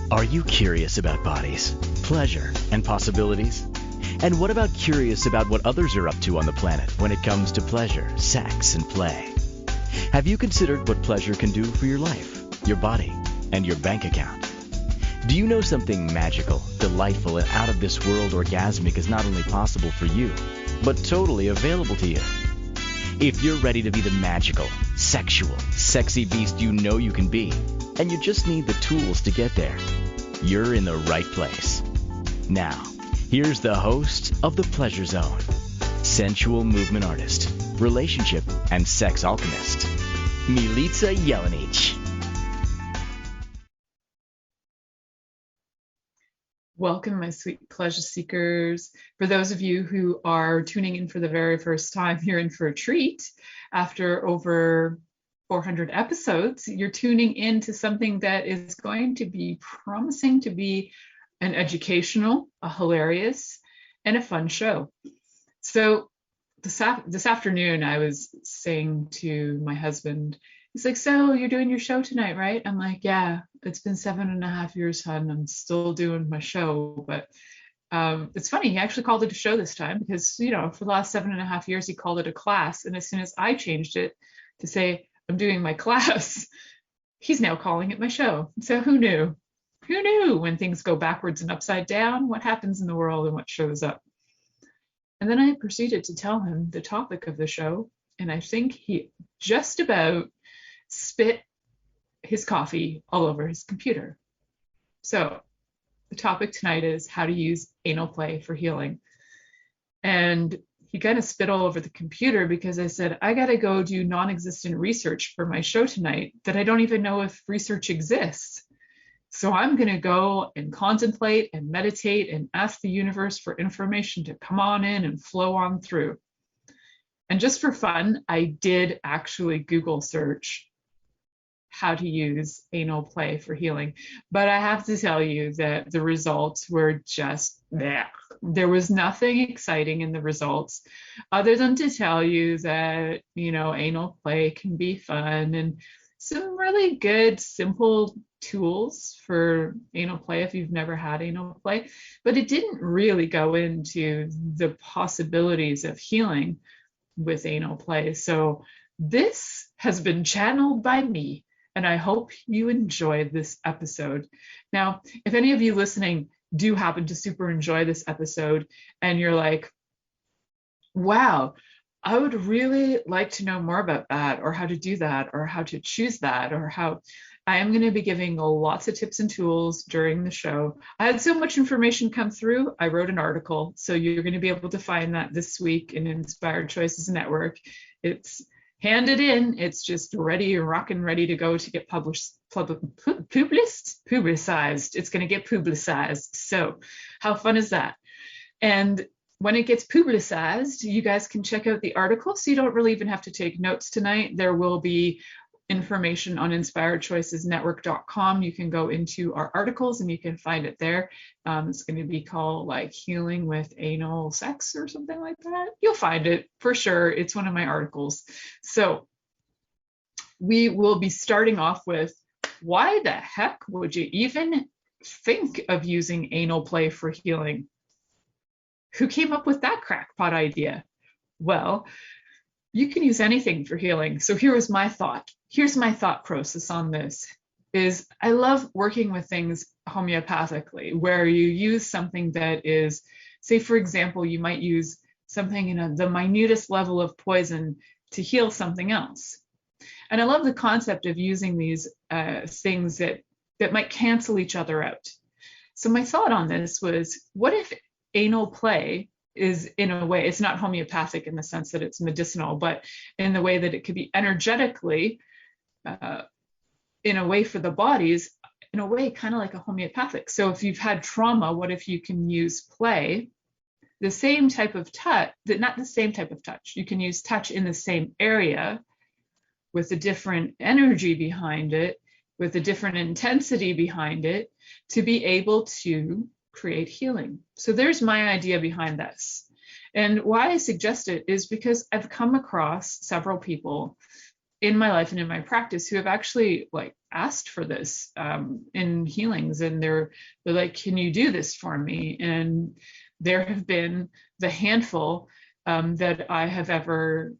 Are you curious about bodies, pleasure, and possibilities? And what about curious about what others are up to on the planet when it comes to pleasure, sex, and play? Have you considered what pleasure can do for your life, your body, and your bank account? Do you know something magical, delightful, and out of this world orgasmic is not only possible for you, but totally available to you? If you're ready to be the magical, sexual, sexy beast you know you can be, and you just need the tools to get there, you're in the right place. Now, here's the host of The Pleasure Zone, sensual movement artist, relationship and sex alchemist, Milica Jelenic. Welcome, my sweet pleasure seekers. For those of you who are tuning in for the very first time, you're in for a treat. After over 400 episodes, you're tuning into something that is going to be promising to be an educational, a hilarious, and a fun show. So this afternoon, I was saying to my husband, he's like, so you're doing your show tonight, right? I'm like, yeah, it's been 7.5 years, hon. I'm still doing my show. But it's funny, he actually called it a show this time because, for the last 7.5 years, he called it a class. And as soon as I changed it to say I'm doing my class, he's now calling it my show. So who knew? Who knew when things go backwards and upside down, what happens in the world and what shows up? And then I proceeded to tell him the topic of the show. And I think he just about spit his coffee all over his computer. So the topic tonight is how to use anal play for healing. And he kind of spit all over the computer because I said, I got to go do non-existent research for my show tonight that I don't even know if research exists. So I'm going to go and contemplate and meditate and ask the universe for information to come on in and flow on through. And just for fun, I did actually Google search how to use anal play for healing. But I have to tell you that the results were just there. There was nothing exciting in the results other than to tell you that, anal play can be fun and some really good, simple tools for anal play if you've never had anal play. But it didn't really go into the possibilities of healing with anal play. So this has been channeled by me. And I hope you enjoyed this episode. Now, if any of you listening do happen to super enjoy this episode and you're like, wow, I would really like to know more about that or how to do that or how to choose that or how I am going to be giving lots of tips and tools during the show. I had so much information come through. I wrote an article. So you're going to be able to find that this week in Inspired Choices Network. It's handed in, it's just ready, rocking, ready to go to get publicized. It's going to get publicized. So how fun is that? And when it gets publicized, you guys can check out the article. So you don't really even have to take notes tonight. There will be information on inspiredchoicesnetwork.com. You can go into our articles and you can find it there. It's going to be called like healing with anal sex or something like that. You'll find it for sure. It's one of my articles. So we will be starting off with why the heck would you even think of using anal play for healing? Who came up with that crackpot idea? Well, you can use anything for healing. So here was my thought. Here's my thought process on this is I love working with things homeopathically, where you use something that is, say, for example, you might use something in the minutest level of poison to heal something else. And I love the concept of using these things that might cancel each other out. So my thought on this was, what if anal play is in a way, it's not homeopathic in the sense that it's medicinal, but in the way that it could be energetically, in a way for the bodies, in a way kind of like a homeopathic. So if you've had trauma, what if you can use play, the same type of touch, not the same type of touch, you can use touch in the same area with a different energy behind it, with a different intensity behind it, to be able to create healing. So there's my idea behind this. And why I suggest it is because I've come across several people in my life and in my practice who have actually like asked for this in healings, and they're like, can you do this for me? And there have been the handful that I have ever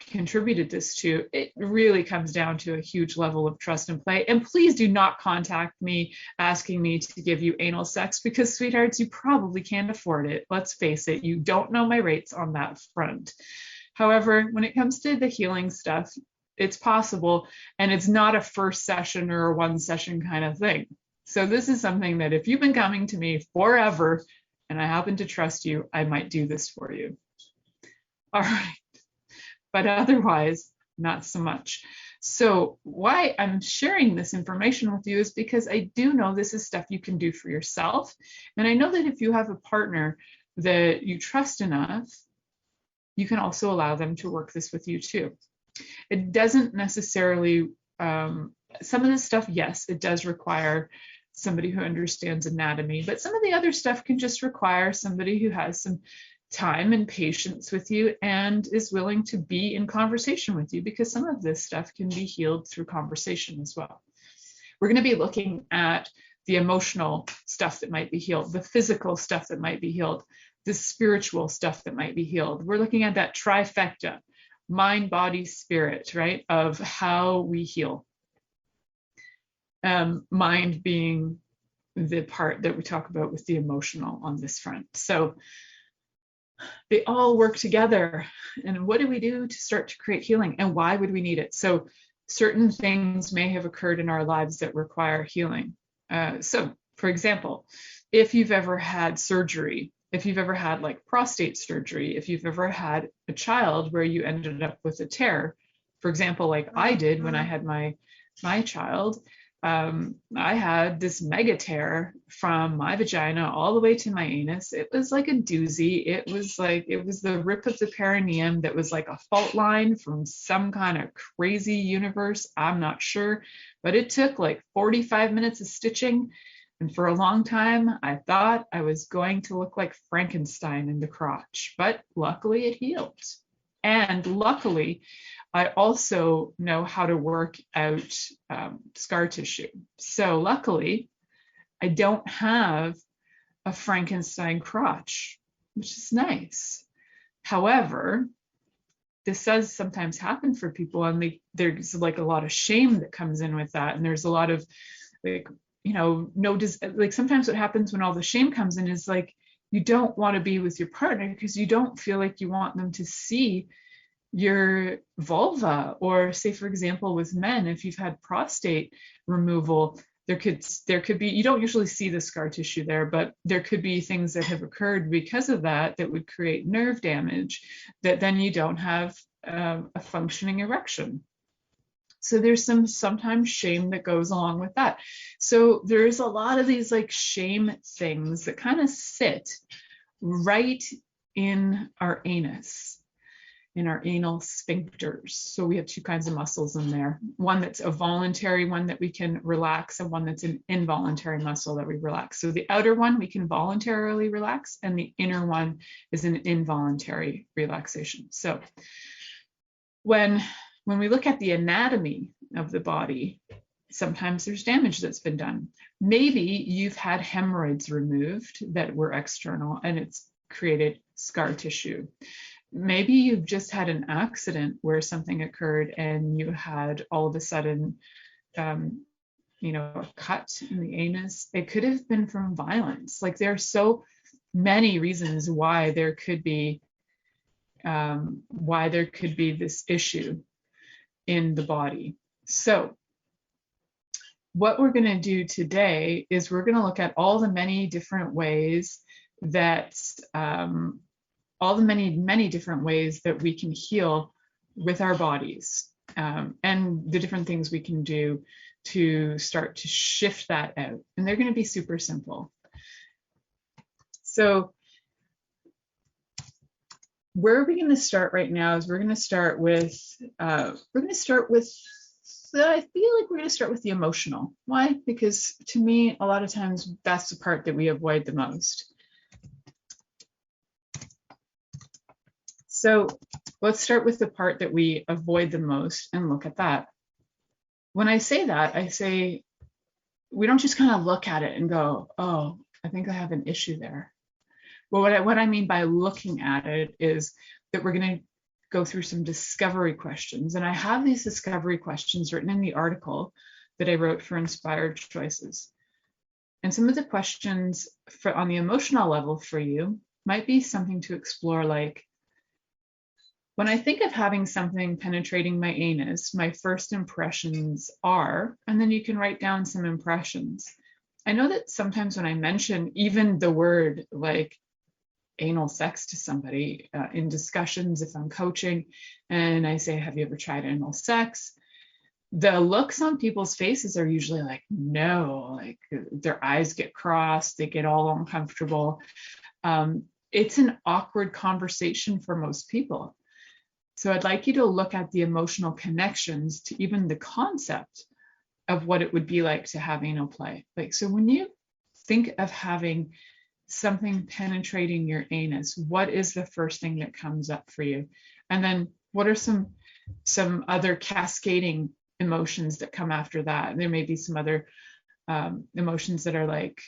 contributed this to. It really comes down to a huge level of trust and play. And please do not contact me asking me to give you anal sex, because sweethearts, you probably can't afford it. Let's face it, you don't know my rates on that front. However, when it comes to the healing stuff, it's possible, and it's not a first session or a one session kind of thing. So this is something that if you've been coming to me forever and I happen to trust you, I might do this for you. All right. But otherwise, not so much. So why I'm sharing this information with you is because I do know this is stuff you can do for yourself. And I know that if you have a partner that you trust enough, you can also allow them to work this with you too. It doesn't necessarily, some of this stuff, yes, it does require somebody who understands anatomy, but some of the other stuff can just require somebody who has some time and patience with you and is willing to be in conversation with you, because some of this stuff can be healed through conversation as well. We're going to be looking at the emotional stuff that might be healed, the physical stuff that might be healed, the spiritual stuff that might be healed. We're looking at that trifecta, mind, body, spirit, right, of how we heal. Mind being the part that we talk about with the emotional on this front. So they all work together. And what do we do to start to create healing, and why would we need it? So certain things may have occurred in our lives that require healing. So for example, if you've ever had surgery, if you've ever had like prostate surgery, if you've ever had a child where you ended up with a tear, for example, like I did when I had my child, I had this mega tear from my vagina all the way to my anus. It was like a doozy. It was the rip of the perineum that was like a fault line from some kind of crazy universe. I'm not sure, but it took like 45 minutes of stitching. And for a long time, I thought I was going to look like Frankenstein in the crotch, but luckily it healed. And luckily, I also know how to work out scar tissue. So luckily, I don't have a Frankenstein crotch, which is nice. However, this does sometimes happen for people, and there's like a lot of shame that comes in with that. And there's a lot of like, you know, like sometimes what happens when all the shame comes in is like, you don't want to be with your partner because you don't feel like you want them to see your vulva. Or say, for example, with men, if you've had prostate removal, there could be, you don't usually see the scar tissue there, but there could be things that have occurred because of that would create nerve damage, that then you don't have a functioning erection. So there's sometimes shame that goes along with that. So there's a lot of these like shame things that kind of sit right in our anus, in our anal sphincters. So we have two kinds of muscles in there. One that's a voluntary one that we can relax, and one that's an involuntary muscle that we relax. So the outer one we can voluntarily relax, and the inner one is an involuntary relaxation. So when we look at the anatomy of the body, sometimes there's damage that's been done. Maybe you've had hemorrhoids removed that were external and it's created scar tissue. Maybe you've just had an accident where something occurred and you had all of a sudden, a cut in the anus. It could have been from violence. Like there are so many reasons why there could be this issue in the body. So what we're going to do today is we're going to look at all the many different ways that many different ways that we can heal with our bodies, and the different things we can do to start to shift that out. And they're going to be super simple. So where are we going to start right now is we're going to start with I feel like we're going to start with the emotional. Why? Because to me, a lot of times that's the part that we avoid the most. So Let's start with the part that we avoid the most and look at that. When I say that, I say we don't just kind of look at it and go, oh, I think I have an issue there. Well, what I mean by looking at it is that we're going to go through some discovery questions. And I have these discovery questions written in the article that I wrote for Inspired Choices. And some of the questions on the emotional level for you might be something to explore, like, when I think of having something penetrating my anus, my first impressions are, and then you can write down some impressions. I know that sometimes when I mention even the word like anal sex to somebody in discussions, if I'm coaching and I say, have you ever tried anal sex? The looks on people's faces are usually like, no, like their eyes get crossed, they get all uncomfortable. It's an awkward conversation for most people. So I'd like you to look at the emotional connections to even the concept of what it would be like to have anal play. Like, so when you think of having something penetrating your anus, what is the first thing that comes up for you? And then what are some other cascading emotions that come after that? There may be some other emotions that are like,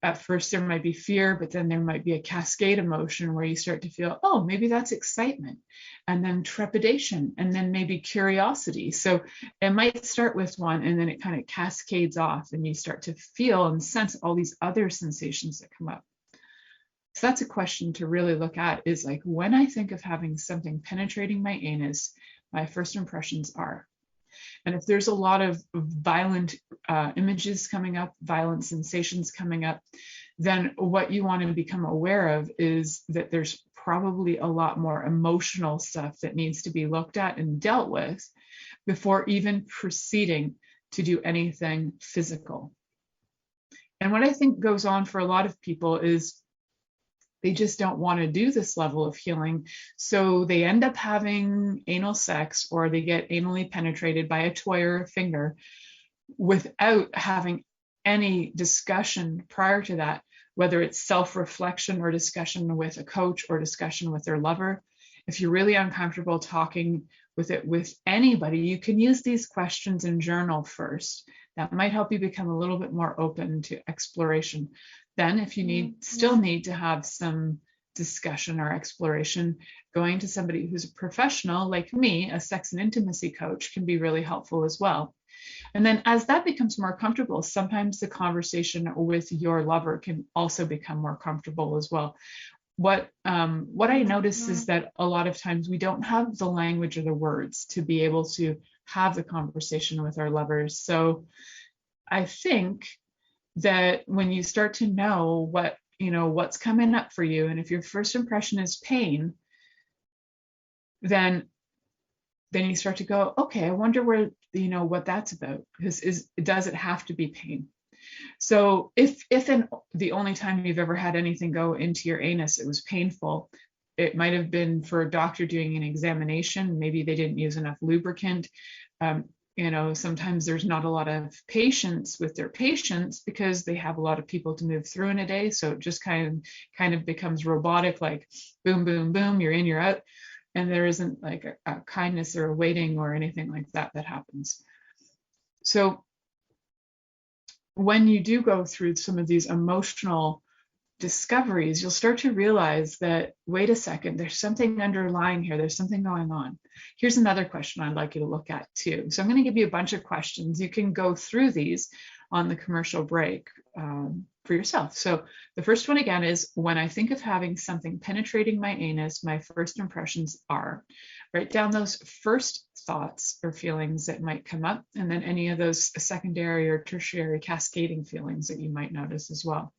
at first there might be fear, but then there might be a cascade emotion where you start to feel, oh, maybe that's excitement, and then trepidation, and then maybe curiosity. So it might start with one and then it kind of cascades off and you start to feel and sense all these other sensations that come up. So that's a question to really look at, is like, when I think of having something penetrating my anus, my first impressions are. And if there's a lot of violent images coming up, violent sensations coming up, then what you want to become aware of is that there's probably a lot more emotional stuff that needs to be looked at and dealt with before even proceeding to do anything physical. And what I think goes on for a lot of people is they just don't want to do this level of healing. So they end up having anal sex, or they get anally penetrated by a toy or a finger without having any discussion prior to that, whether it's self-reflection or discussion with a coach or discussion with their lover. If you're really uncomfortable talking with it with anybody, you can use these questions and journal first. That might help you become a little bit more open to exploration. Then if you still need to have some discussion or exploration, going to somebody who's a professional like me, a sex and intimacy coach, can be really helpful as well. And then as that becomes more comfortable, sometimes the conversation with your lover can also become more comfortable as well. What I notice is that a lot of times we don't have the language or the words to be able to have the conversation with our lovers. So I think that when you start to know what's coming up for you, and if your first impression is pain, then you start to go, okay, I wonder where, what that's about, because does it have to be pain? So if the only time you've ever had anything go into your anus, it was painful, it might have been for a doctor doing an examination. Maybe they didn't use enough lubricant. Sometimes there's not a lot of patience with their patients because they have a lot of people to move through in a day. So it just kind of becomes robotic, like boom, boom, boom, you're in, you're out. And there isn't like a kindness or a waiting or anything like that happens. So when you do go through some of these emotional discoveries, you'll start to realize that, wait a second, there's something underlying here. There's something going on. Here's another question I'd like you to look at too. So I'm going to give you a bunch of questions. You can go through these on the commercial break for yourself. So the first one again is, when I think of having something penetrating my anus, my first impressions are. Write down those first thoughts or feelings that might come up, and then any of those secondary or tertiary cascading feelings that you might notice as well.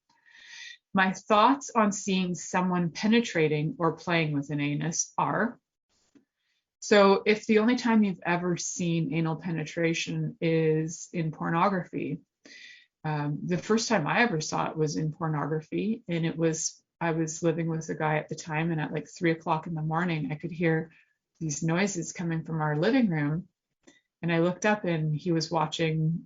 My thoughts on seeing someone penetrating or playing with an anus are. So if the only time you've ever seen anal penetration is in pornography, the first time I ever saw it was in pornography, and I was living with a guy at the time, and at like 3 o'clock in the morning, I could hear these noises coming from our living room, and I looked up and he was watching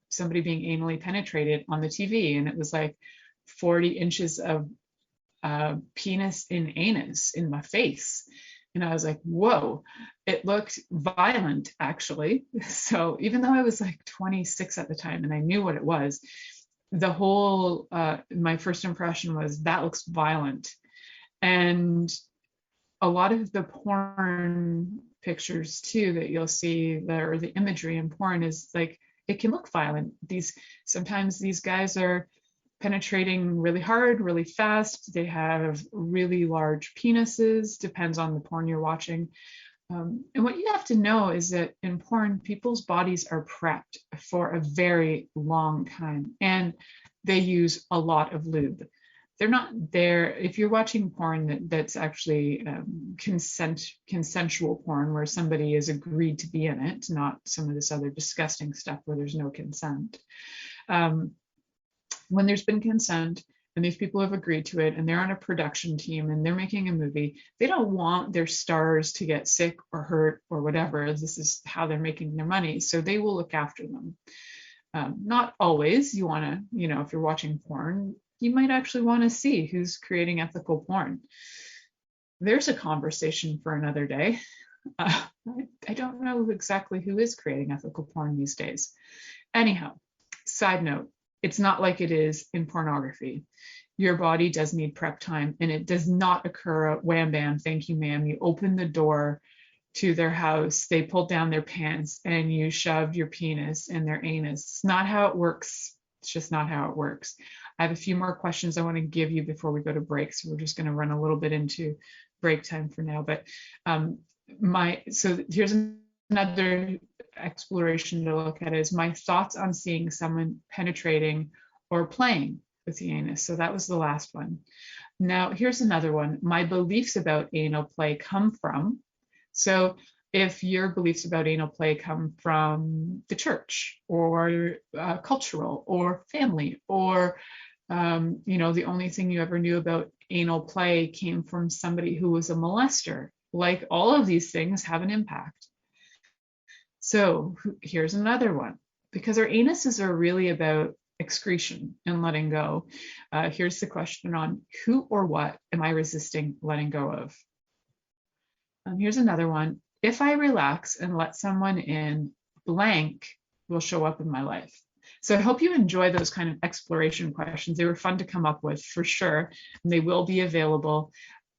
somebody being anally penetrated on the TV, and it was like 40 inches of penis in anus in my face. And I was like, whoa, it looked violent, actually. So even though I was like 26 at the time and I knew what it was, the whole, my first impression was that looks violent. And a lot of the porn pictures too that you'll see there, or the imagery in porn, is like, it can look violent. Sometimes these guys are penetrating really hard, really fast. They have really large penises, depends on the porn you're watching. And what you have to know is that in porn, people's bodies are prepped for a very long time, and they use a lot of lube. They're not there. If you're watching porn that's actually consensual porn, where somebody has agreed to be in it, not some of this other disgusting stuff where there's no consent. When there's been consent and these people have agreed to it and they're on a production team and they're making a movie, they don't want their stars to get sick or hurt or whatever. This is how they're making their money. So they will look after them. Not always. You want to, if you're watching porn, you might actually want to see who's creating ethical porn. There's a conversation for another day. I don't know exactly who is creating ethical porn these days. Anyhow, side note, it's not like it is in pornography. Your body does need prep time, and it does not occur at wham bam, thank you ma'am. You open the door to their house, they pulled down their pants, and you shoved your penis in their anus. It's not how it works. It's just not how it works. I have a few more questions I want to give you before we go to break, so we're just going to run a little bit into break time for now. But so here's another exploration to look at, is my thoughts on seeing someone penetrating or playing with the anus. So that was the last one. Now here's another one. My beliefs about anal play come from. So if your beliefs about anal play come from the church or cultural or family, or the only thing you ever knew about anal play came from somebody who was a molester, like, all of these things have an impact. So here's another one, because our anuses are really about excretion and letting go. Here's the question on who or what am I resisting letting go of? Here's another one. If I relax and let someone in, blank will show up in my life. So I hope you enjoy those kind of exploration questions. They were fun to come up with, for sure. And they will be available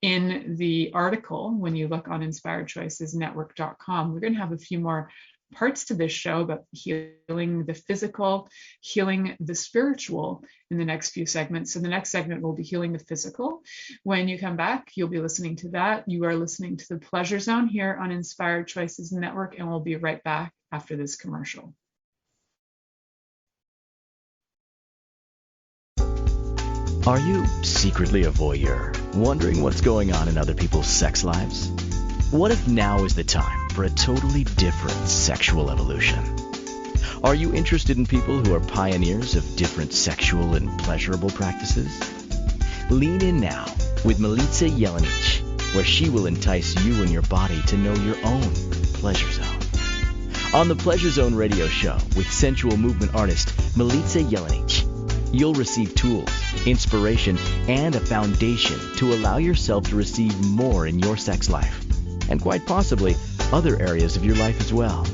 in the article when you look on inspiredchoicesnetwork.com. We're going to have a few more parts to this show about healing the physical, healing the spiritual in the next few segments. So the next segment will be healing the physical. When you come back, you'll be listening to that. You are listening to the Pleasure Zone here on Inspired Choices Network, and we'll be right back after this commercial. Are you secretly a voyeur, wondering what's going on in other people's sex lives? What if now is the time for a totally different sexual evolution? Are you interested in people who are pioneers of different sexual and pleasurable practices? Lean in now with Milica Jelenic, where she will entice you and your body to know your own pleasure zone. On the Pleasure Zone radio show with sensual movement artist Milica Jelenic, you'll receive tools, inspiration, and a foundation to allow yourself to receive more in your sex life, and quite possibly other areas of your life as well.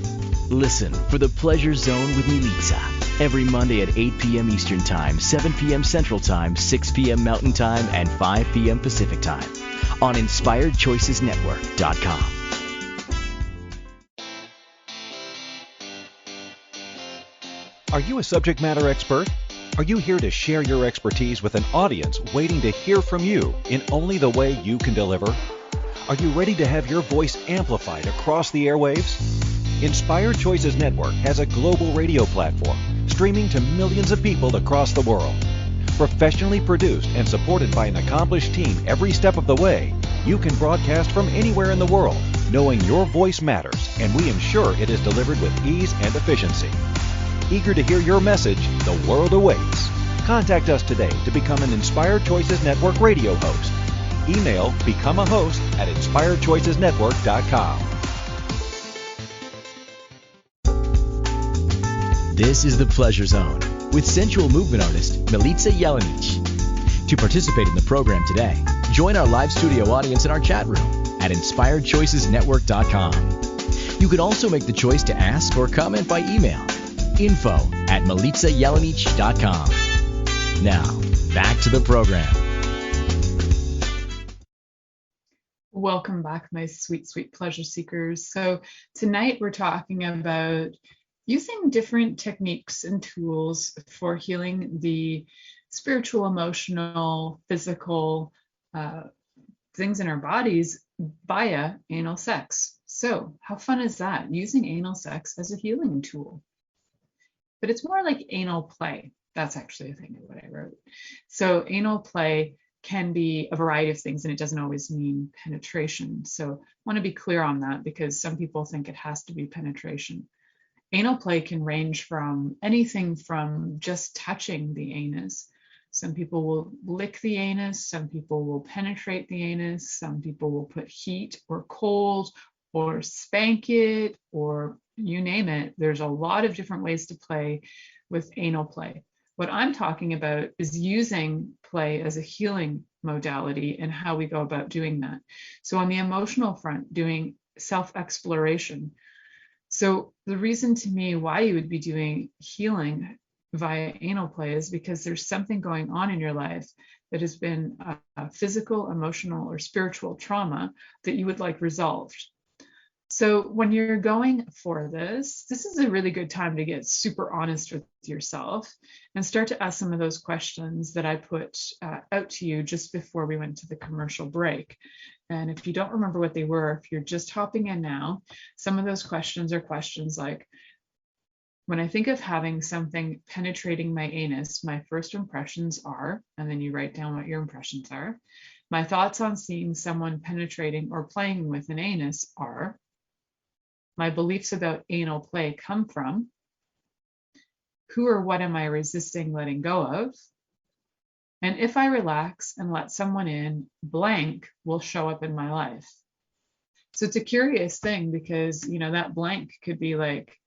Listen for the Pleasure Zone with Milica every Monday at 8 p.m. Eastern Time, 7 p.m. Central Time, 6 p.m. Mountain Time, and 5 p.m. Pacific Time on InspiredChoicesNetwork.com. Are you a subject matter expert? Are you here to share your expertise with an audience waiting to hear from you in only the way you can deliver? Are you ready to have your voice amplified across the airwaves? Inspired Choices Network has a global radio platform streaming to millions of people across the world. Professionally produced and supported by an accomplished team every step of the way, you can broadcast from anywhere in the world, knowing your voice matters, and we ensure it is delivered with ease and efficiency. Eager to hear your message, the world awaits. Contact us today to become an Inspired Choices Network radio host. Email become a host at inspiredchoicesnetwork.com. This is the Pleasure Zone with sensual movement artist Milica Jelenic. To participate in the program today, join our live studio audience in our chat room at inspiredchoicesnetwork.com. You can also make the choice to ask or comment by email, info@milicajelenic.com. Now, back to the program. Welcome back, my sweet, sweet pleasure seekers. So tonight we're talking about using different techniques and tools for healing the spiritual, emotional, physical things in our bodies via anal sex. So how fun is that? Using anal sex as a healing tool. But it's more like anal play. That's actually a thing of what I wrote. So anal play can be a variety of things, and it doesn't always mean penetration. So I want to be clear on that because some people think it has to be penetration. Anal play can range from anything from just touching the anus. Some people will lick the anus, some people will penetrate the anus, some people will put heat or cold or spank it, or you name it. There's a lot of different ways to play with anal play. What I'm talking about is using play as a healing modality and how we go about doing that. So on the emotional front, doing self-exploration. So the reason to me why you would be doing healing via anal play is because there's something going on in your life that has been a physical, emotional, or spiritual trauma that you would like resolved. So when you're going for this is a really good time to get super honest with yourself and start to ask some of those questions that I put out to you just before we went to the commercial break. And if you don't remember what they were, if you're just hopping in now, some of those questions are questions like, when I think of having something penetrating my anus, my first impressions are, and then you write down what your impressions are. My thoughts on seeing someone penetrating or playing with an anus are. My beliefs about anal play come from. Who or what am I resisting letting go of? And if I relax and let someone in, blank will show up in my life. So it's a curious thing because, that blank could be like,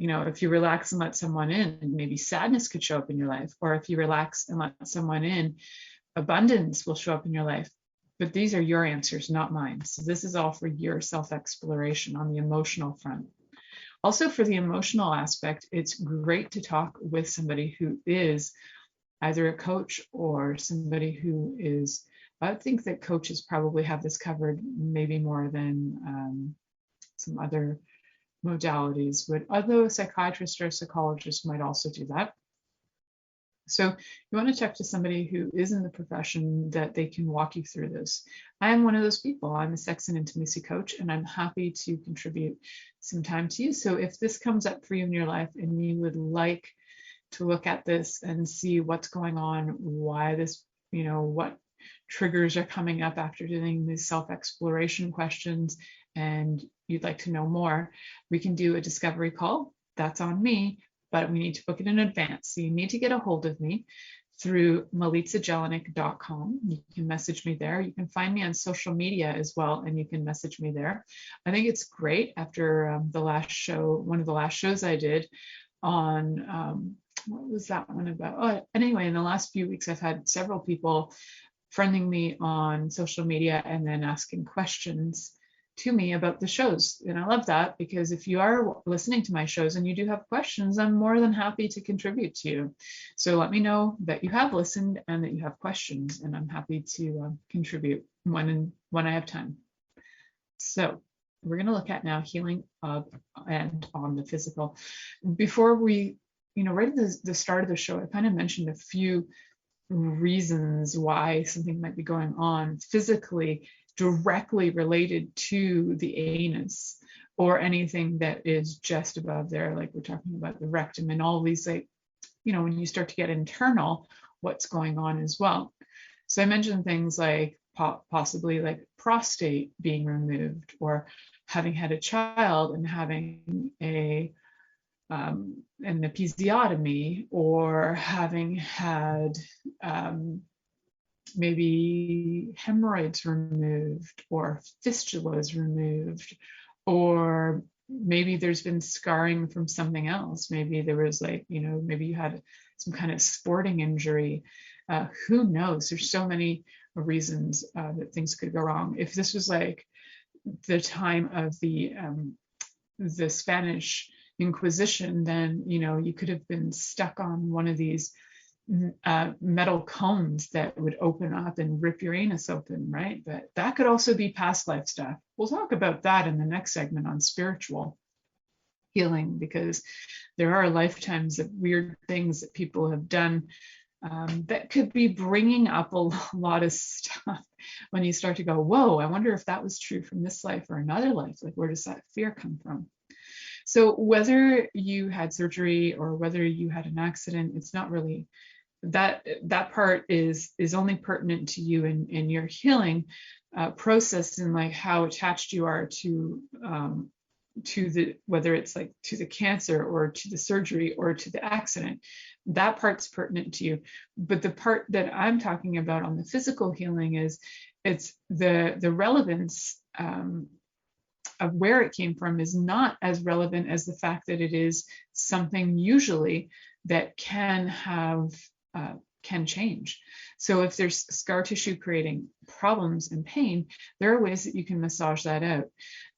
if you relax and let someone in, maybe sadness could show up in your life. Or if you relax and let someone in, abundance will show up in your life. But these are your answers, not mine. So this is all for your self-exploration on the emotional front. Also for the emotional aspect, it's great to talk with somebody who is either a coach or somebody who is, I think that coaches probably have this covered maybe more than some other modalities would, although a psychiatrist or a psychologist might also do that. So you want to check to somebody who is in the profession that they can walk you through this. I am one of those people. I'm a sex and intimacy coach, and I'm happy to contribute some time to you. So if this comes up for you in your life and you would like to look at this and see what's going on, why this, what triggers are coming up after doing these self-exploration questions, and you'd like to know more, we can do a discovery call. That's on me, but we need to book it in advance. So you need to get a hold of me through milicajelenic.com. You can message me there. You can find me on social media as well, and you can message me there. I think it's great after the last show, one of the last shows I did on, what was that one about? Oh, anyway, in the last few weeks, I've had several people friending me on social media and then asking questions to me about the shows. And I love that because if you are listening to my shows and you do have questions, I'm more than happy to contribute to you. So let me know that you have listened and that you have questions, and I'm happy to contribute when I have time. So we're going to look at now healing of and on the physical. Before we, right at the start of the show, I kind of mentioned a few reasons why something might be going on physically directly related to the anus or anything that is just above there, like we're talking about the rectum and all these, like, when you start to get internal, what's going on as well. So I mentioned things like possibly like prostate being removed, or having had a child and having an episiotomy, or having had maybe hemorrhoids removed, or fistulas removed, or maybe there's been scarring from something else. Maybe there was like, maybe you had some kind of sporting injury. Who knows? There's so many reasons that things could go wrong. If this was like the time of the Spanish Inquisition, then you could have been stuck on one of these metal cones that would open up and rip your anus open, right? But that could also be past life stuff. We'll talk about that in the next segment on spiritual healing, because there are lifetimes of weird things that people have done that could be bringing up a lot of stuff when you start to go, whoa, I wonder if that was true from this life or another life. Like, where does that fear come from? So whether you had surgery or whether you had an accident, it's not really that part is only pertinent to you in your healing process, and like how attached you are to the, whether it's like to the cancer or to the surgery or to the accident. That part's pertinent to you. But the part that I'm talking about on the physical healing is it's the relevance of where it came from is not as relevant as the fact that it is something usually that can change. So if there's scar tissue creating problems and pain, there are ways that you can massage that out.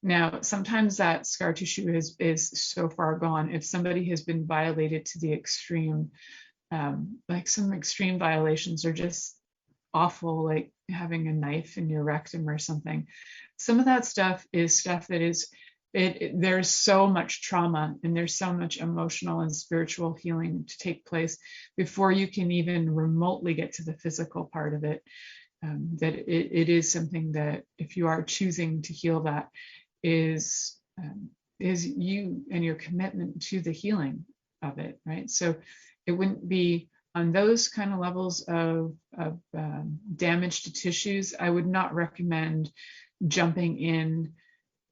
Now, sometimes that scar tissue is so far gone. If somebody has been violated to the extreme, like some extreme violations are just awful, like having a knife in your rectum or something. Some of that stuff is stuff that is, there's so much trauma and there's so much emotional and spiritual healing to take place before you can even remotely get to the physical part of it. That it is something that, if you are choosing to heal, that is you and your commitment to the healing of it, right? So it wouldn't be on those kind of levels of damage to tissues. I would not recommend jumping in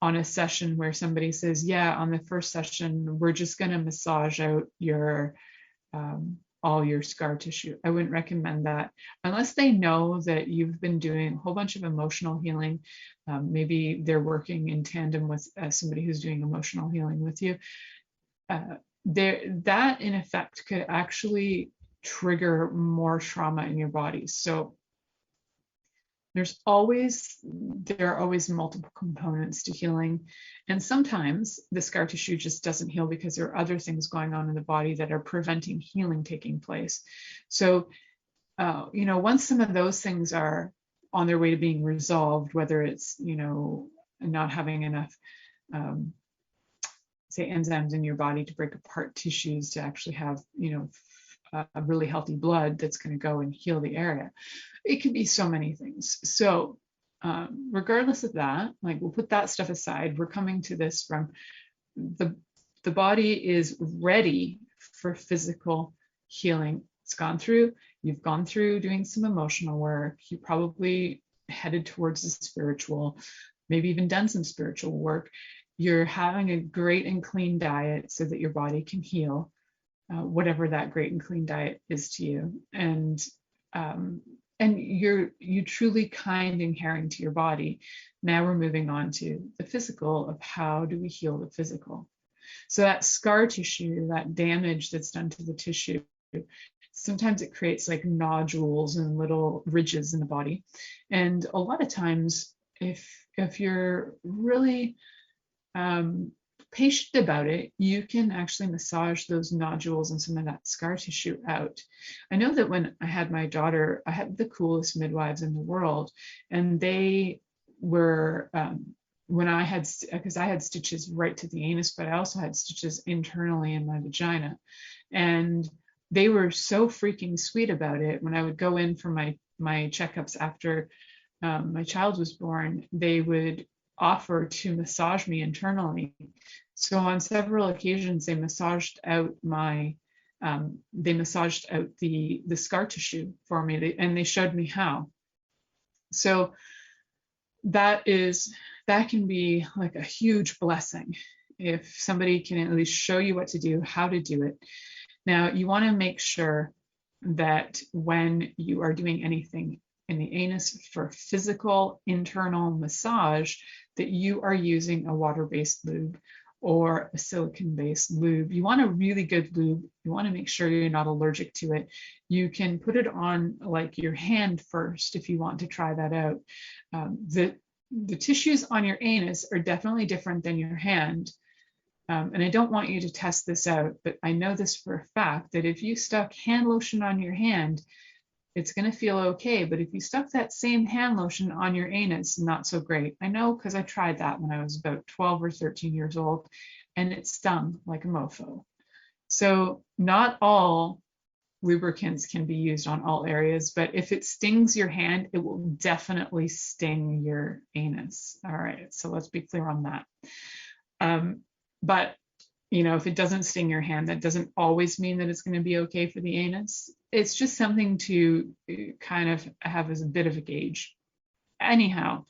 on a session where somebody says, yeah, on the first session, we're just going to massage out your all your scar tissue. I wouldn't recommend that unless they know that you've been doing a whole bunch of emotional healing. Maybe they're working in tandem with somebody who's doing emotional healing with you. That in effect could actually trigger more trauma in your body. So there are always multiple components to healing. And sometimes the scar tissue just doesn't heal because there are other things going on in the body that are preventing healing taking place. So, once some of those things are on their way to being resolved, whether it's, not having enough, say, enzymes in your body to break apart tissues to actually have, a really healthy blood that's going to go and heal the area. It could be so many things. So regardless of that, like, we'll put that stuff aside. We're coming to this from the body is ready for physical healing. You've gone through doing some emotional work. You probably headed towards the spiritual, maybe even done some spiritual work. You're having a great and clean diet so that your body can heal. Whatever that great and clean diet is to you, and you truly kind and caring to your body. Now we're moving on to the physical of how do we heal the physical. So that scar tissue, that damage that's done to the tissue, sometimes it creates like nodules and little ridges in the body, and a lot of times, if you're really patient about it, you can actually massage those nodules and some of that scar tissue out. I know that when I had my daughter, I had the coolest midwives in the world, and they were, because I had stitches right to the anus, but I also had stitches internally in my vagina. And they were so freaking sweet about it. When I would go in for my checkups after my child was born, they would offer to massage me internally. So on several occasions, they massaged out the scar tissue for me, and they showed me how. So that can be like a huge blessing if somebody can at least show you what to do, how to do it. Now, you want to make sure that when you are doing anything in the anus for physical internal massage, that you are using a water-based lube. or a silicone-based lube. You want a really good lube. You want to make sure you're not allergic to it. You can put it on like your hand first if you want to try that out. The tissues on your anus are definitely different than your hand. And I don't want you to test this out, but I know this for a fact that if you stuck hand lotion on your hand, it's going to feel okay. But if you stuck that same hand lotion on your anus, not so great. I know because I tried that when I was about 12 or 13 years old, and it stung like a mofo. So not all lubricants can be used on all areas, but if it stings your hand, it will definitely sting your anus. All right, so let's be clear on that. But if it doesn't sting your hand, that doesn't always mean that it's going to be okay for the anus. It's just something to kind of have as a bit of a gauge. Anyhow,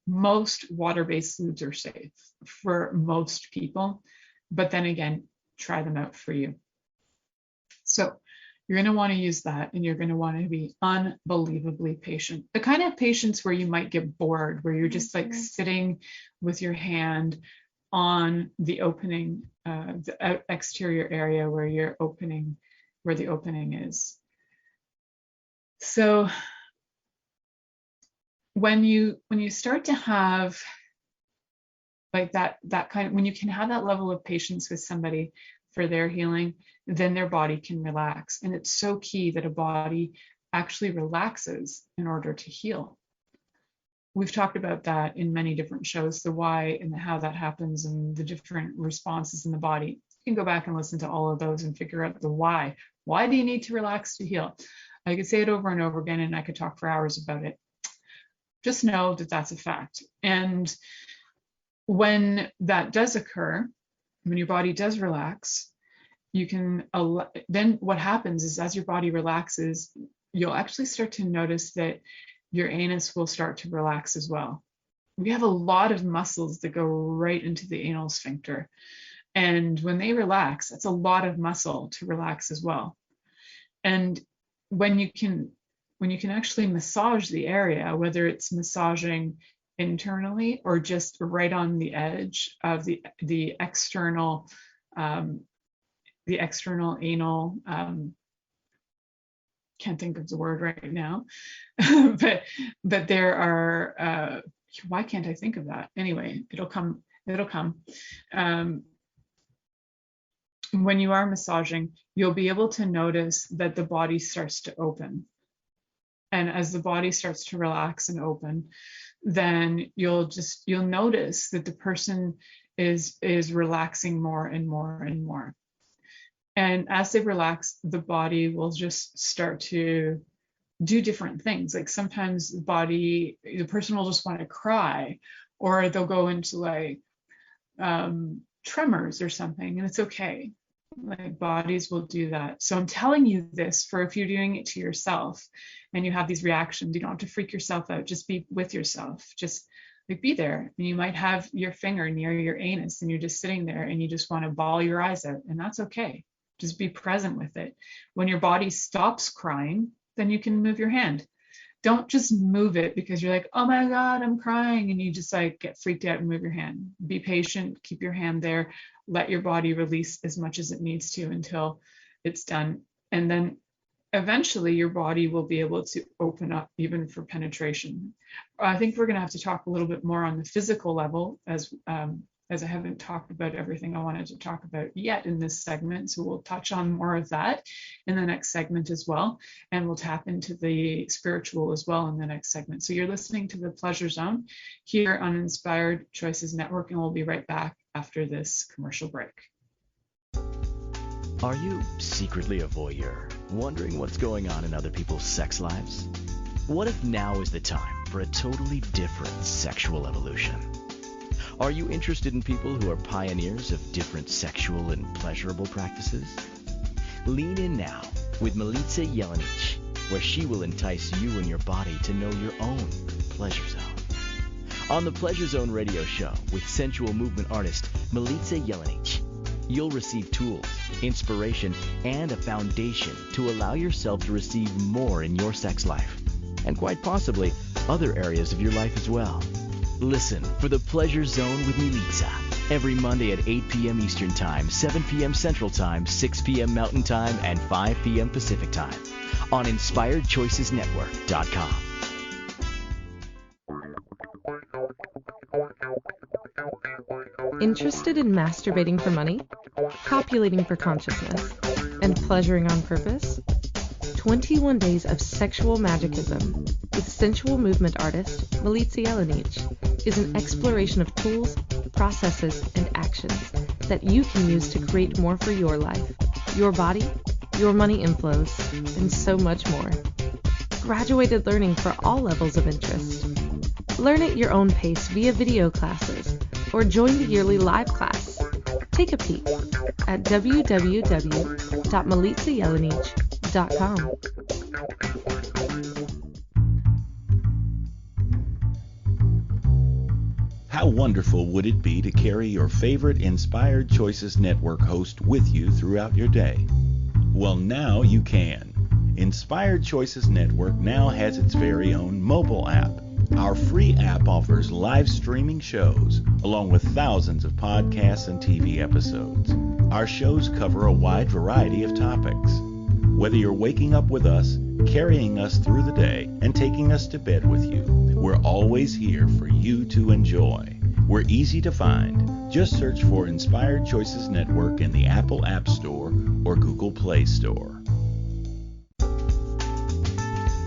most water-based lubes are safe for most people, but then again, try them out for you. So you're going to want to use that, and you're going to want to be unbelievably patient. The kind of patience where you might get bored, where you're just like sitting with your hand on the opening, the exterior area where the opening is. So when you start to have like that kind of, when you can have that level of patience with somebody for their healing, then their body can relax. And it's so key that a body actually relaxes in order to heal. We've talked about that in many different shows, the why and how that happens and the different responses in the body. You can go back and listen to all of those and figure out the why. Why do you need to relax to heal? I could say it over and over again, and I could talk for hours about it. Just know that that's a fact. And when that does occur, when your body does relax, you can, then what happens is as your body relaxes, you'll actually start to notice that your anus will start to relax as well. We have a lot of muscles that go right into the anal sphincter. And when they relax, that's a lot of muscle to relax as well. And when you can actually massage the area, whether it's massaging internally or just right on the edge of the external anal, can't think of the word right now, but there are, why can't I think of that? Anyway, it'll come. When you are massaging, you'll be able to notice that the body starts to open. And as the body starts to relax and open, then you'll notice that the person is relaxing more and more and more. And as they relax, the body will just start to do different things. Like sometimes the person will just want to cry, or they'll go into like tremors or something, and it's okay. Like bodies will do that. So I'm telling you this for if you're doing it to yourself and you have these reactions, you don't have to freak yourself out. Just be with yourself. Just like be there. And you might have your finger near your anus and you're just sitting there and you just want to bawl your eyes out, and that's okay. Just be present with it. When your body stops crying, then you can move your hand. Don't just move it because you're like, oh my God, I'm crying, and you just like get freaked out and move your hand. Be patient, keep your hand there, let your body release as much as it needs to until it's done. And then eventually your body will be able to open up even for penetration. I think we're gonna have to talk a little bit more on the physical level as I haven't talked about everything I wanted to talk about yet in this segment. So we'll touch on more of that in the next segment as well. And we'll tap into the spiritual as well in the next segment. So you're listening to The Pleasure Zone here on Inspired Choices Network, and we'll be right back after this commercial break. Are you secretly a voyeur, wondering what's going on in other people's sex lives? What if now is the time for a totally different sexual evolution? Are you interested in people who are pioneers of different sexual and pleasurable practices? Lean in now with Milica Jelenic, where she will entice you and your body to know your own pleasure zone. On the Pleasure Zone radio show with sensual movement artist Milica Jelenic, you'll receive tools, inspiration, and a foundation to allow yourself to receive more in your sex life, and quite possibly other areas of your life as well. Listen for The Pleasure Zone with Milica Every Monday at 8 p.m. Eastern Time, 7 p.m. Central Time, 6 p.m. Mountain Time, and 5 p.m. Pacific Time on InspiredChoicesNetwork.com. Interested in masturbating for money, copulating for consciousness, and pleasuring on purpose? 21 Days of Sexual Magicism with sensual movement artist Milica Jelenic is an exploration of tools, processes, and actions that you can use to create more for your life, your body, your money inflows, and so much more. Graduated learning for all levels of interest. Learn at your own pace via video classes or join the yearly live class. Take a peek at www.milicajelenic.com. How wonderful would it be to carry your favorite Inspired Choices Network host with you throughout your day? Well, now you can. Inspired Choices Network now has its very own mobile app. Our free app offers live streaming shows, along with thousands of podcasts and TV episodes. Our shows cover a wide variety of topics. Whether you're waking up with us, carrying us through the day, and taking us to bed with you, we're always here for you to enjoy. We're easy to find. Just search for Inspired Choices Network in the Apple App Store or Google Play Store.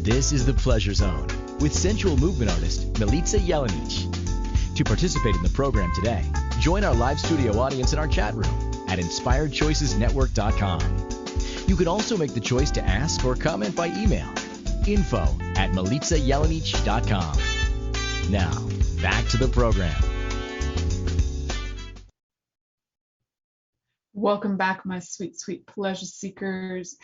This is The Pleasure Zone with sensual movement artist Milica Jelenic. To participate in the program today, join our live studio audience in our chat room at InspiredChoicesNetwork.com. You can also make the choice to ask or comment by email, info@MilicaJelenic.com. Now, back to the program. Welcome back, my sweet, sweet pleasure seekers.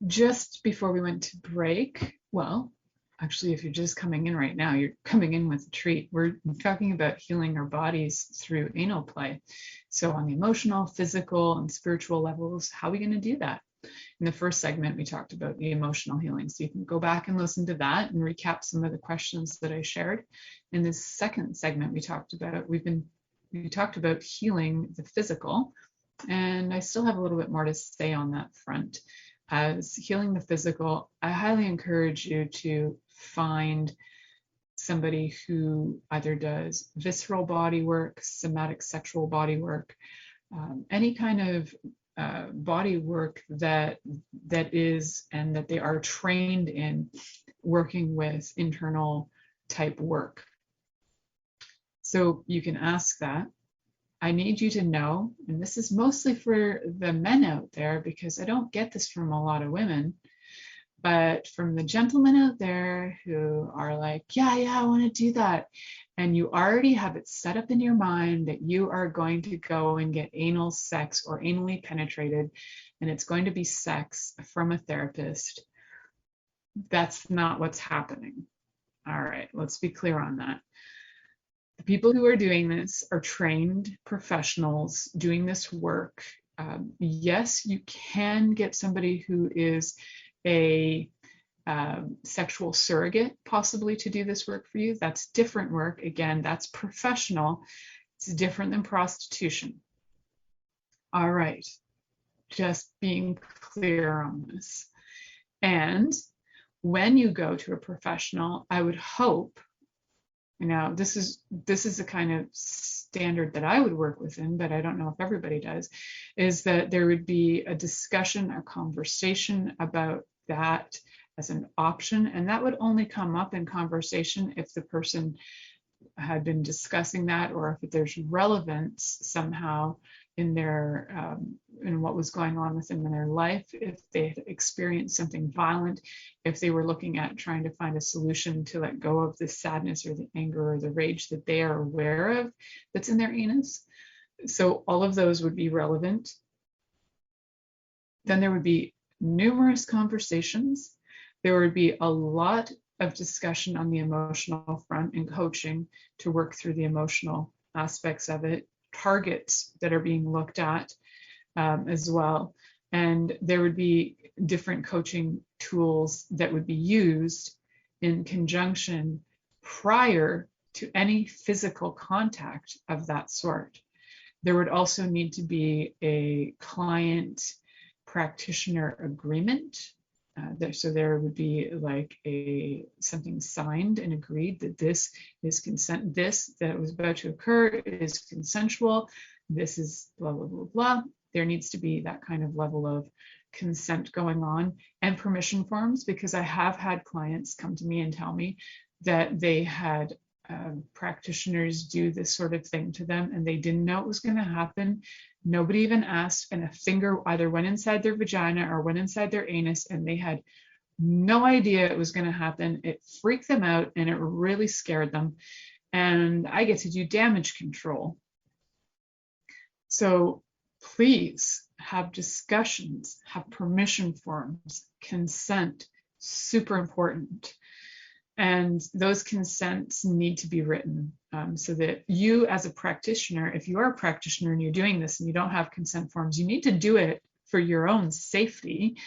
Just before we went to break, well, actually, if you're just coming in right now, you're coming in with a treat. We're talking about healing our bodies through anal play. So on the emotional, physical, and spiritual levels, how are we going to do that? In the first segment, we talked about the emotional healing. So you can go back and listen to that and recap some of the questions that I shared. In this second segment, we talked about healing the physical. And I still have a little bit more to say on that front. As healing the physical, I highly encourage you to find somebody who either does visceral body work, somatic sexual body work, any kind of body work that is and that they are trained in working with internal type work. So you can ask that. I need you to know, and this is mostly for the men out there because I don't get this from a lot of women, but from the gentlemen out there who are like, yeah, I want to do that. And you already have it set up in your mind that you are going to go and get anal sex or anally penetrated, and it's going to be sex from a therapist. That's not what's happening. All right, let's be clear on that. The people who are doing this are trained professionals doing this work. Yes, you can get somebody who is a sexual surrogate possibly to do this work for you. That's different work. Again, that's professional. It's different than prostitution. All right, just being clear on this. And when you go to a professional, I would hope, this is the kind of standard that I would work within, but I don't know if everybody does, is that there would be a discussion, a conversation about that as an option. And that would only come up in conversation if the person had been discussing that, or if there's relevance somehow in their in what was going on with them in their life, if they had experienced something violent, if they were looking at trying to find a solution to let go of the sadness or the anger or the rage that they are aware of that's in their anus. So all of those would be relevant. Then there would be numerous conversations. There would be a lot of discussion on the emotional front and coaching to work through the emotional aspects of it, targets that are being looked at as well. And there would be different coaching tools that would be used in conjunction prior to any physical contact of that sort. There would also need to be a client practitioner agreement. So there would be like something signed and agreed that this is consent, this that was about to occur is consensual, this is blah, blah, blah, blah. There needs to be that kind of level of consent going on, and permission forms, because I have had clients come to me and tell me that they had practitioners do this sort of thing to them and they didn't know it was going to happen. Nobody even asked, and a finger either went inside their vagina or went inside their anus, and they had no idea it was going to happen. It freaked them out and it really scared them. And I get to do damage control. So please have discussions, have permission forms, consent, super important. And those consents need to be written so that you as a practitioner, if you are a practitioner and you're doing this and you don't have consent forms, you need to do it for your own safety,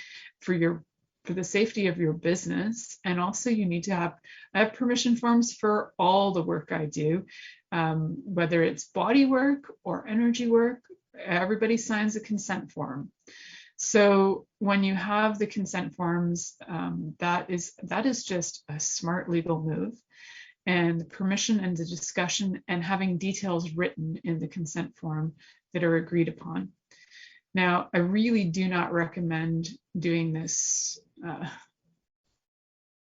for the safety of your business. And also you need to I have permission forms for all the work I do, whether it's body work or energy work, everybody signs a consent form. So when you have the consent forms, that is just a smart legal move. And the permission and the discussion and having details written in the consent form that are agreed upon. Now, I really do not recommend doing this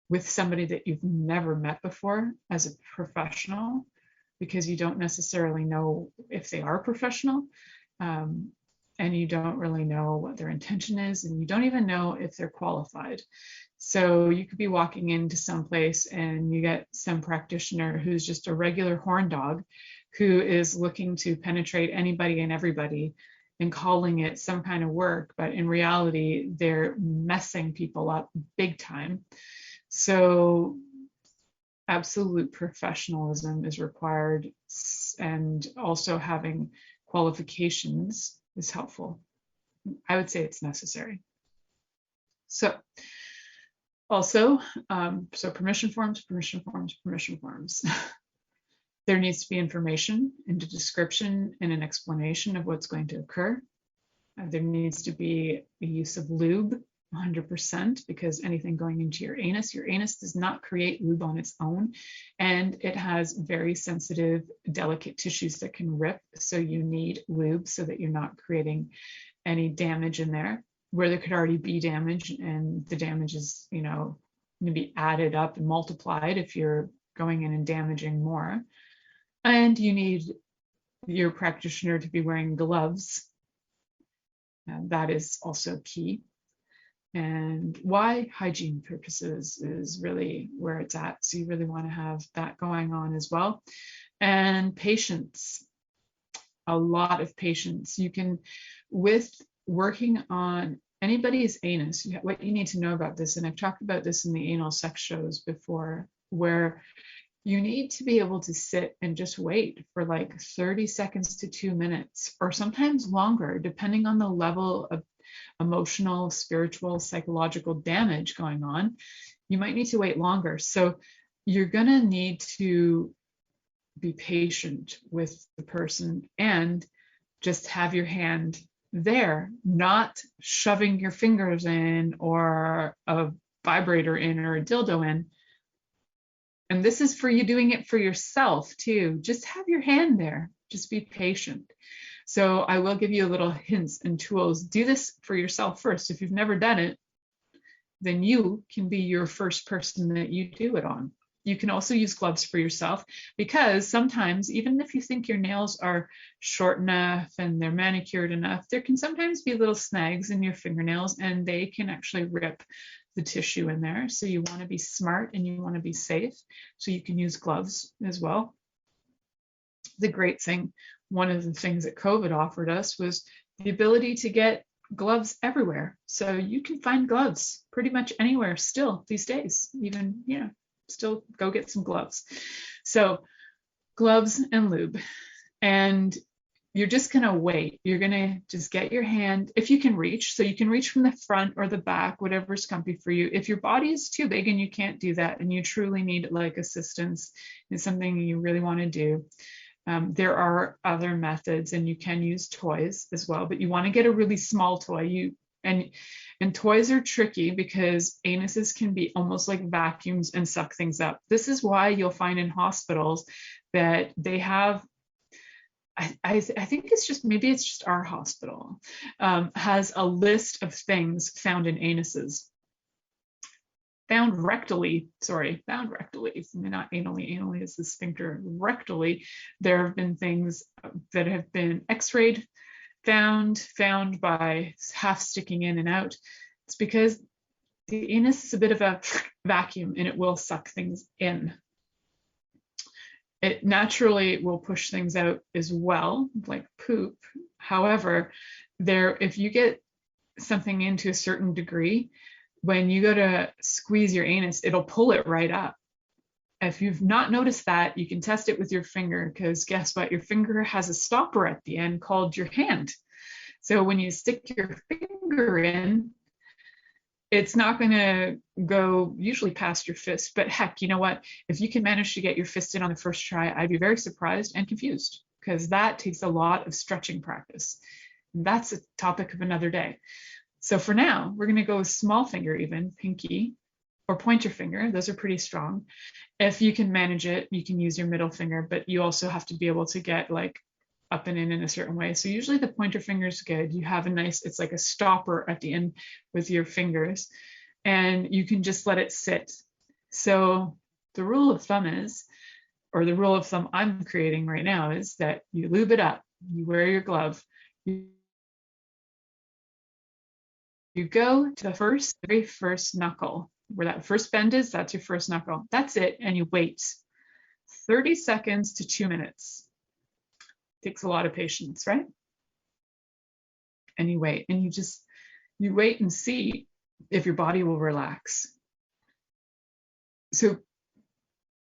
with somebody that you've never met before as a professional, because you don't necessarily know if they are professional. And you don't really know what their intention is, and you don't even know if they're qualified. So you could be walking into some place and you get some practitioner who's just a regular horn dog who is looking to penetrate anybody and everybody and calling it some kind of work, but in reality, they're messing people up big time. So absolute professionalism is required, and also having qualifications is helpful. I would say it's necessary. So also, so permission forms. There needs to be information and a description and an explanation of what's going to occur. There needs to be a use of lube, 100%, because anything going into your anus does not create lube on its own, and it has very sensitive, delicate tissues that can rip. So you need lube so that you're not creating any damage in there where there could already be damage, and the damage is, going to be added up and multiplied if you're going in and damaging more. And you need your practitioner to be wearing gloves. And that is also key. And why? Hygiene purposes is really where it's at. So you really want to have that going on as well. And patience, a lot of patience. You can, with working on anybody's anus, what you need to know about this, and I've talked about this in the anal sex shows before, where you need to be able to sit and just wait for like 30 seconds to 2 minutes, or sometimes longer, depending on the level of emotional, spiritual, psychological damage going on. You might need to wait longer. So you're going to need to be patient with the person and just have your hand there, not shoving your fingers in or a vibrator in or a dildo in. And this is for you doing it for yourself too. Just have your hand there. Just be patient. So I will give you a little hints and tools. Do this for yourself first. If you've never done it, then you can be your first person that you do it on. You can also use gloves for yourself, because sometimes, even if you think your nails are short enough and they're manicured enough, there can sometimes be little snags in your fingernails, and they can actually rip the tissue in there. So you want to be smart and you want to be safe. So you can use gloves as well. The great thing, one of the things that COVID offered us was the ability to get gloves everywhere. So you can find gloves pretty much anywhere still these days, even, still go get some gloves. So gloves and lube. And you're just going to wait. You're going to just get your hand, if you can reach. So you can reach from the front or the back, whatever's comfy for you. If your body is too big and you can't do that, and you truly need like assistance in something you really want to do, There are other methods, and you can use toys as well, but you want to get a really small toy. And toys are tricky because anuses can be almost like vacuums and suck things up. This is why you'll find in hospitals that they have, I think it's just our hospital, has a list of things found in anuses. Found rectally, not anally. Anally is the sphincter. Rectally, there have been things that have been x-rayed, found by half sticking in and out. It's because the anus is a bit of a vacuum and it will suck things in. It naturally will push things out as well, like poop. However, if you get something into a certain degree, when you go to squeeze your anus, it'll pull it right up. If you've not noticed that, you can test it with your finger, because guess what? Your finger has a stopper at the end called your hand. So when you stick your finger in, it's not going to go usually past your fist. But heck, you know what? If you can manage to get your fist in on the first try, I'd be very surprised and confused, because that takes a lot of stretching practice. That's a topic of another day. So for now, we're going to go with small finger, even pinky or pointer finger. Those are pretty strong. If you can manage it, you can use your middle finger, but you also have to be able to get like up and in a certain way. So usually the pointer finger is good. You have it's like a stopper at the end with your fingers, and you can just let it sit. So the rule of thumb I'm creating right now is that you lube it up, you wear your glove, you go to the very first knuckle, where that first bend is, that's your first knuckle. That's it, and you wait 30 seconds to 2 minutes. Takes a lot of patience, right? And you wait, and you wait and see if your body will relax. So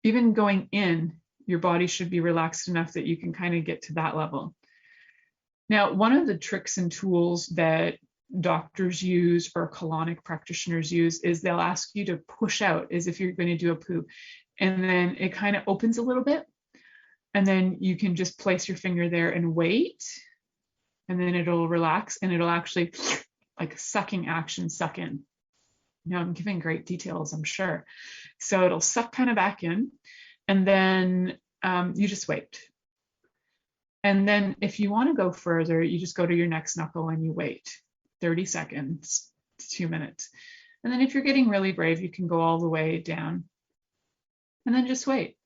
even going in, your body should be relaxed enough that you can kind of get to that level. Now, one of the tricks and tools that doctors use or colonic practitioners use is they'll ask you to push out as if you're going to do a poo, and then it kind of opens a little bit, and then you can just place your finger there and wait, and then it'll relax, and it'll actually, like sucking action, suck in. Now I'm giving great details, I'm sure. So it'll suck kind of back in, and then you just wait. And then if you want to go further, you just go to your next knuckle and you wait 30 seconds to 2 minutes. And then if you're getting really brave, you can go all the way down and then just wait.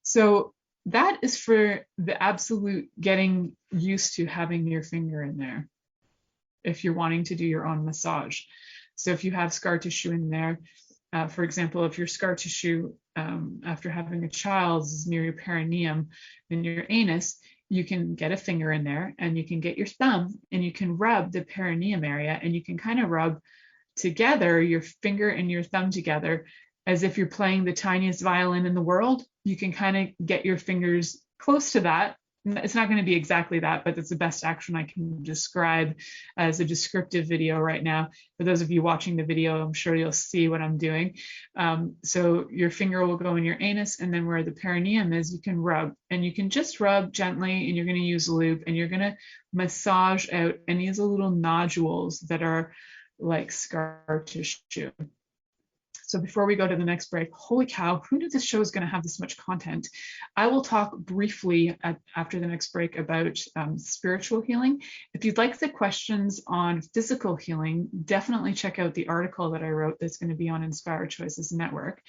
So that is for the absolute getting used to having your finger in there if you're wanting to do your own massage. So if you have scar tissue in there, for example, if your scar tissue after having a child is near your perineum and your anus, you can get a finger in there and you can get your thumb and you can rub the perineum area, and you can kind of rub together your finger and your thumb together as if you're playing the tiniest violin in the world. You can kind of get your fingers close to that. It's not going to be exactly that, but it's the best action I can describe as a descriptive video right now. For those of you watching the video, I'm sure you'll see what I'm doing. So your finger will go in your anus, and then where the perineum is, you can rub, and you can just rub gently, and you're going to use lube, and you're going to massage out any of the little nodules that are like scar tissue. So before we go to the next break, holy cow, who knew this show was going to have this much content? I will talk briefly after the next break about spiritual healing. If you'd like the questions on physical healing, definitely check out the article that I wrote that's going to be on Inspired Choices Network.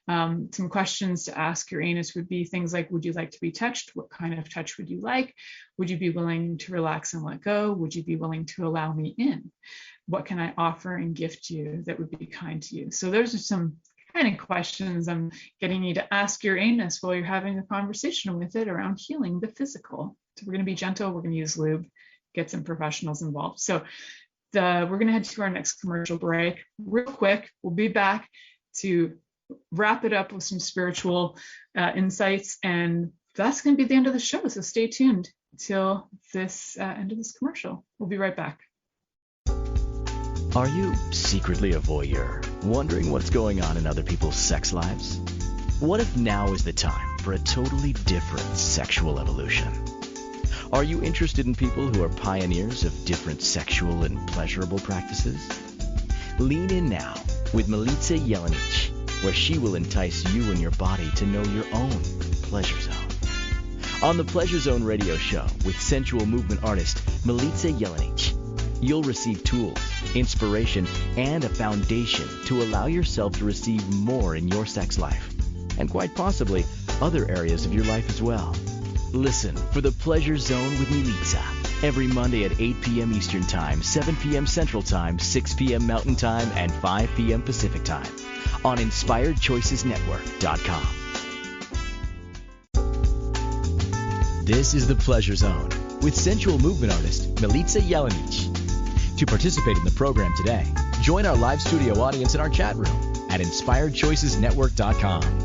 Some questions to ask your anus would be things like, would you like to be touched? What kind of touch would you like? Would you be willing to relax and let go? Would you be willing to allow me in? What can I offer and gift you that would be kind to you? So those are some kind of questions I'm getting you to ask your anus while you're having a conversation with it around healing the physical. So we're going to be gentle. We're going to use lube, get some professionals involved. So we're going to head to our next commercial break real quick. We'll be back to wrap it up with some spiritual insights, and that's going to be the end of the show. So stay tuned till this end of this commercial. We'll be right back. Are you secretly a voyeur, wondering what's going on in other people's sex lives? What if now is the time for a totally different sexual evolution. Are you interested in people who are pioneers of different sexual and pleasurable practices? Lean in now with Milica Jelenic, where she will entice you and your body to know your own pleasure zone. On the Pleasure Zone radio show with sensual movement artist Milica Jelenic, you'll receive tools, inspiration, and a foundation to allow yourself to receive more in your sex life, and quite possibly other areas of your life as well. Listen for the Pleasure Zone with Milica every Monday at 8 p.m. Eastern Time, 7 p.m. Central Time, 6 p.m. Mountain Time, and 5 p.m. Pacific Time on InspiredChoicesNetwork.com. This is the Pleasure Zone with sensual movement artist Milica Jelenic. To participate in the program today, join our live studio audience in our chat room at InspiredChoicesNetwork.com.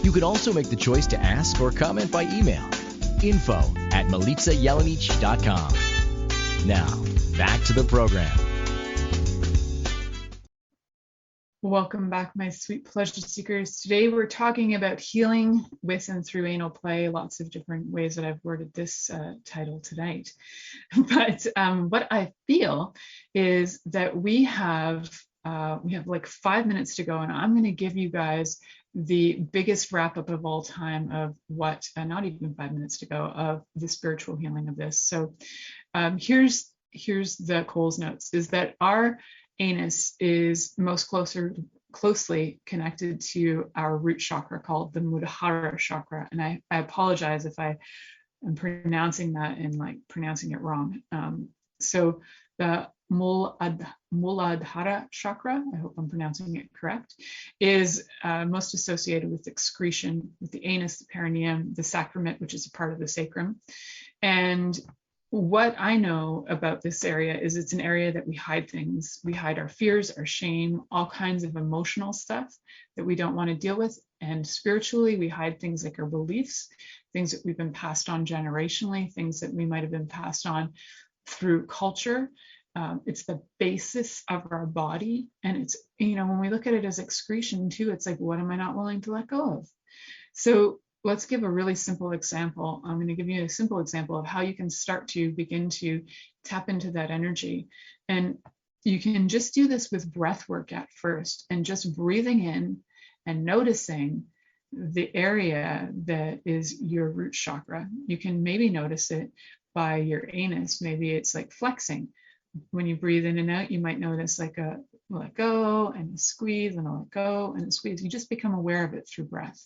You can also make the choice to ask or comment by email, info@MilicaJelenic.com. Now, back to the program. Welcome back, my sweet pleasure seekers. Today we're talking about healing with and through anal play. Lots of different ways that I've worded this title tonight. But what I feel is that we have like 5 minutes to go, and I'm going to give you guys the biggest wrap up of all time of what, not even 5 minutes to go, of the spiritual healing of this. So here's the Coles notes, is that our anus is most closely connected to our root chakra called the Muladhara chakra. And I apologize if I am pronouncing that and like pronouncing it wrong. So the Muladhara chakra, I hope I'm pronouncing it correct, is most associated with excretion, with the anus, the perineum, the sacrament, which is a part of the sacrum. And what I know about this area is it's an area that we hide things. We hide our fears, our shame, all kinds of emotional stuff that we don't want to deal with. And spiritually, we hide things like our beliefs, things that we've been passed on generationally, things that we might have been passed on through culture. It's the basis of our body. And it's, when we look at it as excretion too, it's like, what am I not willing to let go of? So let's give a really simple example. I'm going to give you a simple example of how you can start to begin to tap into that energy. And you can just do this with breath work at first, and just breathing in and noticing the area that is your root chakra. You can maybe notice it by your anus. Maybe it's like flexing. When you breathe in and out, you might notice like a let go and a squeeze and a let go and a squeeze. You just become aware of it through breath.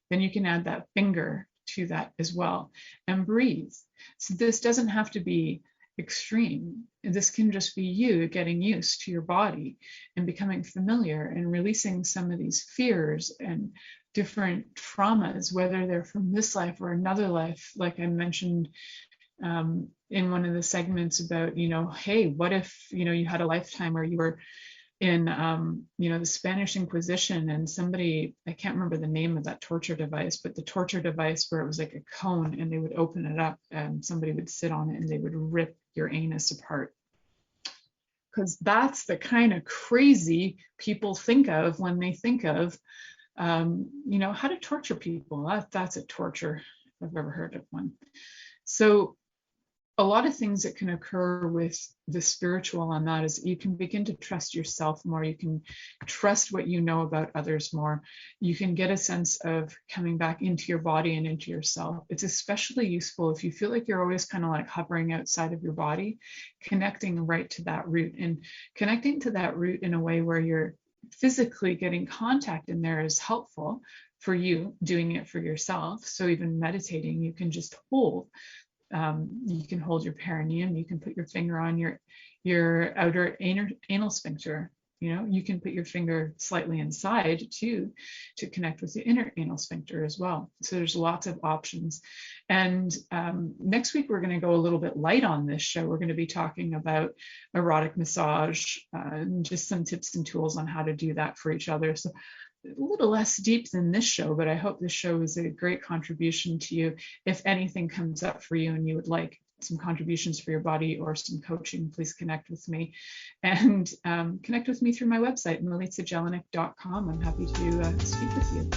Then you can add that finger to that as well and breathe. So this doesn't have to be extreme. This can just be you getting used to your body and becoming familiar and releasing some of these fears and different traumas, whether they're from this life or another life. Like I mentioned in one of the segments about, hey, what if, you had a lifetime where you were in, the Spanish Inquisition, and somebody, I can't remember the name of that torture device, but the torture device where it was like a cone and they would open it up and somebody would sit on it and they would rip your anus apart. Because that's the kind of crazy people think of when they think of, how to torture people. That's a torture, if I've ever heard of one. So a lot of things that can occur with the spiritual on that is you can begin to trust yourself more. You can trust what you know about others more. You can get a sense of coming back into your body and into yourself. It's especially useful if you feel like you're always kind of like hovering outside of your body, connecting right to that root, and connecting to that root in a way where you're physically getting contact in there is helpful for you, doing it for yourself. So even meditating, you can just hold. You can hold your perineum. You can put your finger on your outer anal sphincter. You can put your finger slightly inside too to connect with the inner anal sphincter as well. So there's lots of options. And next week we're going to go a little bit light on this show. We're going to be talking about erotic massage, just some tips and tools on how to do that for each other. So a little less deep than this show, but I hope this show is a great contribution to you. If anything comes up for you and you would like some contributions for your body or some coaching, please connect with me, and connect with me through my website, milicajelenic.com. I'm happy to speak with you.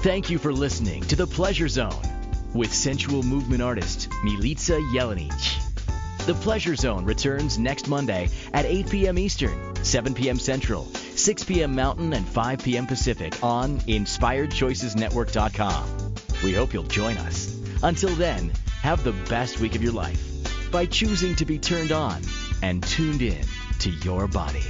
Thank you for listening to The Pleasure Zone with sensual movement artist Milica Jelenic. The Pleasure Zone returns next Monday at 8 p.m. Eastern, 7 p.m. Central, 6 p.m. Mountain, and 5 p.m. Pacific on InspiredChoicesNetwork.com. We hope you'll join us. Until then, have the best week of your life by choosing to be turned on and tuned in to your body.